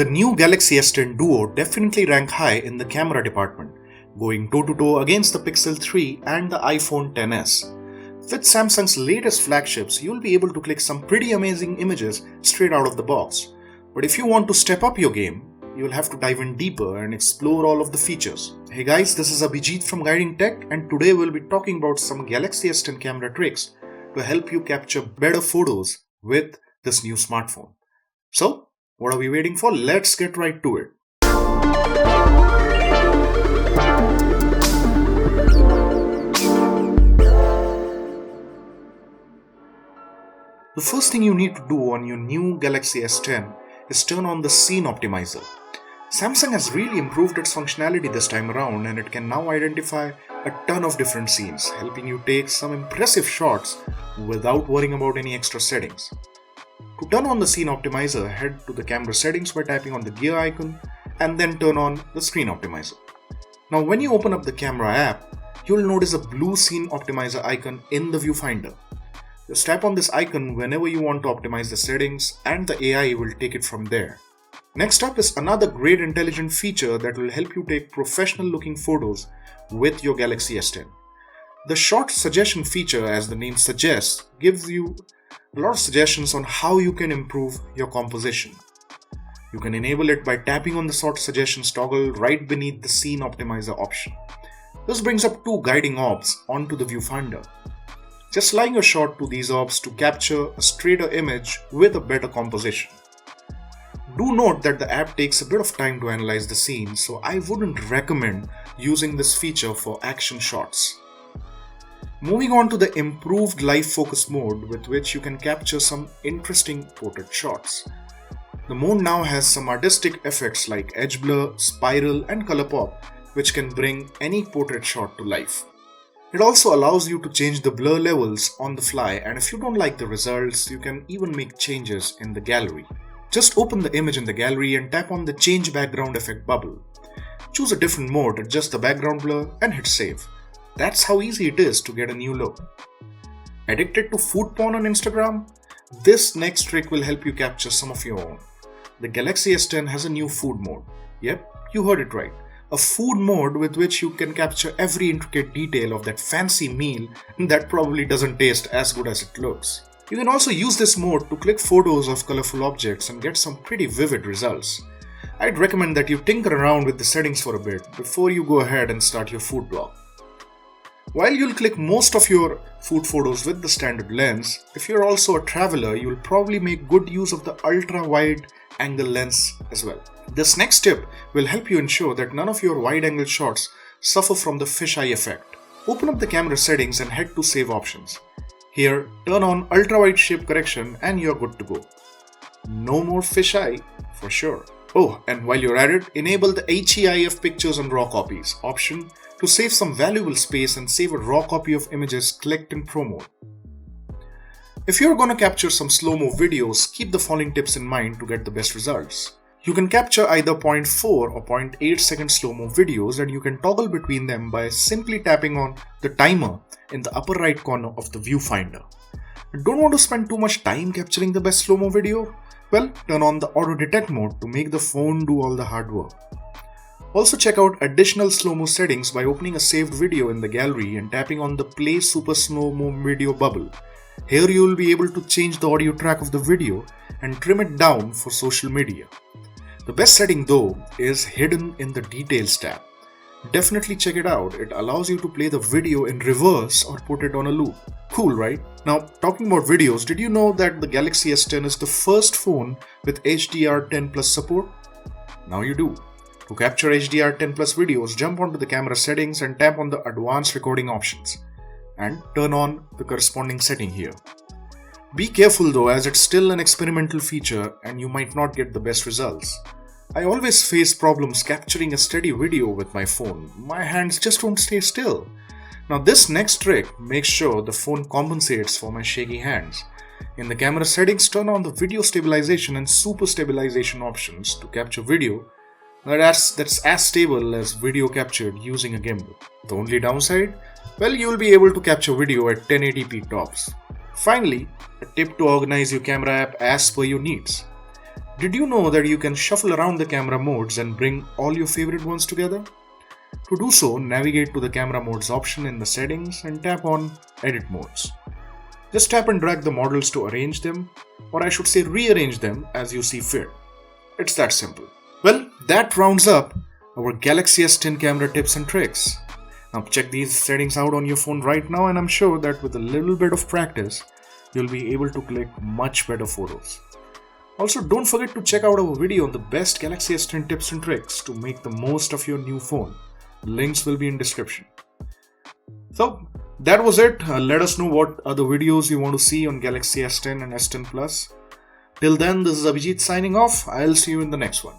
The new Galaxy S10 Duo definitely rank high in the camera department, going toe-to-toe against the Pixel 3 and the iPhone XS. With Samsung's latest flagships, you'll be able to click some pretty amazing images straight out of the box. But if you want to step up your game, you'll have to dive in deeper and explore all of the features. Hey guys, this is Abhijit from Guiding Tech, and today we'll be talking about some Galaxy S10 camera tricks to help you capture better photos with this new smartphone. So, what are we waiting for? Let's get right to it. The first thing you need to do on your new Galaxy S10 is turn on the Scene Optimizer. Samsung has really improved its functionality this time around, and it can now identify a ton of different scenes, helping you take some impressive shots without worrying about any extra settings. To turn on the Scene Optimizer, head to the camera settings by tapping on the gear icon and then turn on the Screen Optimizer. Now when you open up the camera app, you'll notice a blue Scene Optimizer icon in the viewfinder. Just tap on this icon whenever you want to optimize the settings, and the AI will take it from there. Next up is another great intelligent feature that will help you take professional looking photos with your Galaxy S10. The shot suggestion feature, as the name suggests, gives you a lot of suggestions on how you can improve your composition. You can enable it by tapping on the shot suggestions toggle right beneath the Scene Optimizer option. This brings up two guiding orbs onto the viewfinder. Just line your shot to these orbs to capture a straighter image with a better composition. Do note that the app takes a bit of time to analyze the scene, so I wouldn't recommend using this feature for action shots. Moving on to the improved live focus mode, with which you can capture some interesting portrait shots. The mode now has some artistic effects like edge blur, spiral and color pop, which can bring any portrait shot to life. It also allows you to change the blur levels on the fly, and if you don't like the results, you can even make changes in the gallery. Just open the image in the gallery and tap on the Change Background Effect bubble. Choose a different mode, adjust the background blur and hit save. That's how easy it is to get a new look. Addicted to food porn on Instagram? This next trick will help you capture some of your own. The Galaxy S10 has a new food mode. Yep, you heard it right. A food mode with which you can capture every intricate detail of that fancy meal that probably doesn't taste as good as it looks. You can also use this mode to click photos of colorful objects and get some pretty vivid results. I'd recommend that you tinker around with the settings for a bit before you go ahead and start your food blog. While you'll click most of your food photos with the standard lens, if you're also a traveler, you'll probably make good use of the ultra-wide angle lens as well. This next tip will help you ensure that none of your wide-angle shots suffer from the fisheye effect. Open up the camera settings and head to Save Options. Here, turn on ultra-wide shape correction and you're good to go. No more fisheye, for sure. Oh, and while you're at it, enable the HEIF Pictures and Raw Copies option to save some valuable space and save a raw copy of images clicked in Pro mode. If you're gonna capture some slow-mo videos, keep the following tips in mind to get the best results. You can capture either 0.4 or 0.8 second slow-mo videos, and you can toggle between them by simply tapping on the timer in the upper right corner of the viewfinder. Don't want to spend too much time capturing the best slow-mo video? Well, turn on the auto detect mode to make the phone do all the hard work. Also check out additional slow-mo settings by opening a saved video in the gallery and tapping on the Play Super Slow-Mo Video bubble. Here you will be able to change the audio track of the video and trim it down for social media. The best setting though is hidden in the Details tab. Definitely check it out. It allows you to play the video in reverse or put it on a loop. Cool, right? Now, talking about videos, did you know that the Galaxy S10 is the first phone with HDR10 Plus support? Now you do. To capture HDR10 Plus videos, jump onto the camera settings and tap on the Advanced Recording options and turn on the corresponding setting here. Be careful though, as it's still an experimental feature and you might not get the best results. I always face problems capturing a steady video with my phone. My hands just won't stay still. Now this next trick makes sure the phone compensates for my shaky hands. In the camera settings, turn on the Video Stabilization and Super Stabilization options to capture video that's as stable as video captured using a gimbal. The only downside? Well, you'll be able to capture video at 1080p tops. Finally, a tip to organize your camera app as per your needs. Did you know that you can shuffle around the camera modes and bring all your favorite ones together? To do so, navigate to the camera modes option in the settings and tap on edit modes. Just tap and drag the models to arrange them, or I should say rearrange them as you see fit. It's that simple. Well, that rounds up our Galaxy S10 camera tips and tricks. Now check these settings out on your phone right now, and I'm sure that with a little bit of practice, you'll be able to click much better photos. Also, don't forget to check out our video on the best Galaxy S10 tips and tricks to make the most of your new phone. Links will be in description. So that was it. Let us know what other videos you want to see on Galaxy S10 and S10 Plus. Till then, this is Abhijit signing off. I'll see you in the next one.